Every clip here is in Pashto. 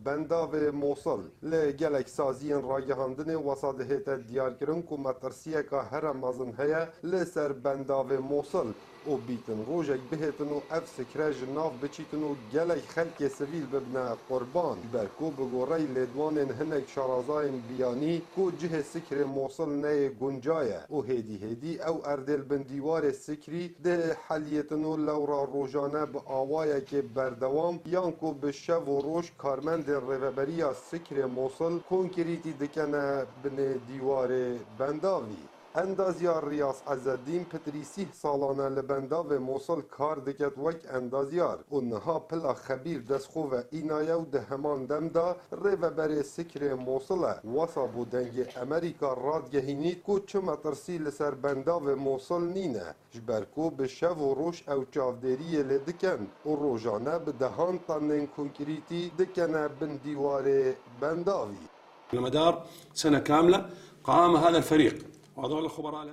بنداو موصل لگلک سازین راگهاندن وساده هیت دیار کرن که مترسیه که هر مازن هیا لسر بنداو موصل او بیتن روژک بهتن و اف سکرج ناف بچیتن و گلک خلک سویل ببنه قربان برکو بگوری لدوانن هنک شارازاین بیانی کو جه سکر موصل نه گنجایه او هدی او اردل بندیوار سکری ده حلیتن و لورا روژانه به آوایه که بردوام یان کو به شو و روش کارمند روبریا سکر موصل کنکریتی دکنه بن دیوار بنداوی اندازیار ریاض عزالدین پتریسی سالانه لبندا و موصل کار دکت وک اندازیار اونها پلا خبیر دستخو و اینایه و ده همان دمدا ری و بر سکر موصله واسا بودنگ امریکا رادگهینید که چه مترسی لسر بندا و موصل نینه جبرکو به شو و روش او چاودری لدکن و روژانه به دهان تنین کنکریتی دکنه بن دیوار بنداوی على مدار سنة كاملة قام هذا الفريق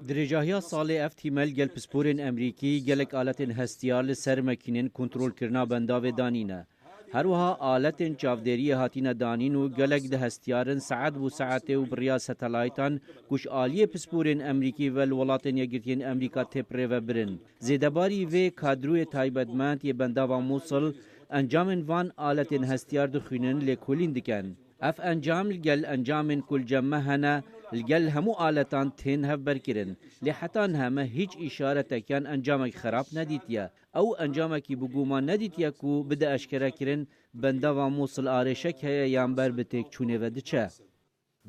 درجاهیا سال افتیمل گل پسپورن امریکی گلک آلتن هستیار لسر مکینن کنترول کرنا بنداو دانینه. هروها آلتن چاودری هاتین دانین و گلک ده هستیارن ساعت و ساعت و بریا ستلایتان کش آلیه پسپورن امریکی و الولاتن یگرتین امریکا تپره و برن. زیدباری و کادروی تایبدمند ی بنداو موصل انجام وان آلتن هستیار دخینن لکولین دکن. اف انجام الجل انجام كل جمه هنا الجل همو آلتان تين هف بركرن لحتان همه هيج اشارة كان انجامك خراب نديتيا او انجامك بقوما نديتيا كو بدا اشكرا كرن بندوا موصل آرشك هيا يامبر بتك چونه ودچه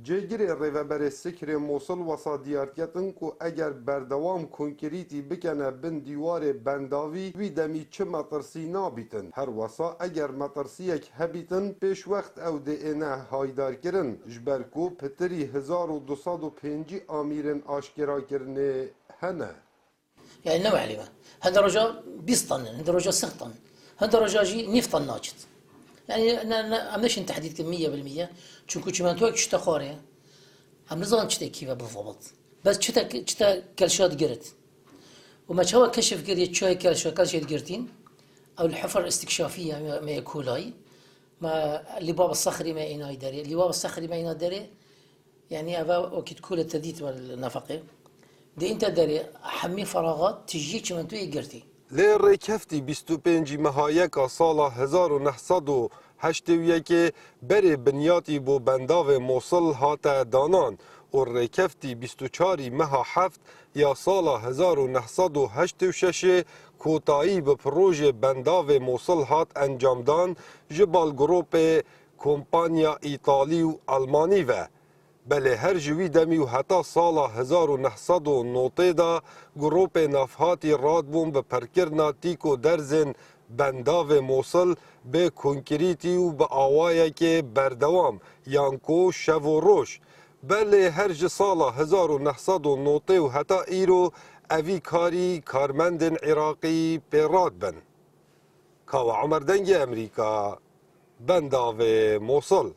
جگری ریوبر سکر موصل وسا دیارکتن که اگر بردوام کنکریتی بکنه بن دیوار بنداوی وی دمی چه مترسی نابیتن هر وسا اگر مترسی یک هبیتن پیش وقت او ده اینه هایدار کرن جبرکو پتری 1205 آمیرن آشکرا کرنه هنه يعني نوع عليها هذا رجاء 20 طن هذا رجاء 6 طن هذا رجاء جي 9 طن ناجت يعني عملش تحديد كمية بالمية چونكو چمنتوك چتا خاري هم نظام چتا كيفا بالضبط بس چتا كلشات قرت وما هو كشف قريت شوية كلشات قرتين او الحفر الاستكشافية ما يكولاي ما اللي باب الصخري ما يناي داري اللي باب الصخري ما يناي داري يعني ابا وكيت كول التديت والنفقه دي انت داري حمي فراغات تجي چمنتوي قرتي لی کفتی 25 مهایک سال 1981 بر بنیاتی بو بنداو موصل هات دانان و ریکفتی 24 مها هفت یا سال 1986 کوتایی به پروژه بنداو موصل هات انجام دان جبال گروپ کمپانیا ایتالی و آلمانی و بله هر جوی دمی و حتی سال 1990 دا گروپ نفحاتی راد بون به پرکرنا تیکو درزن بنداو موصل به کنکریتی و به آوایه که بردوام یانکو شو و روش بله هر جو سال 1990 و حتی ایرو اوی کاری کارمندن عراقی پیراد بن کاو عمر دنگ امریکا بنداو موصل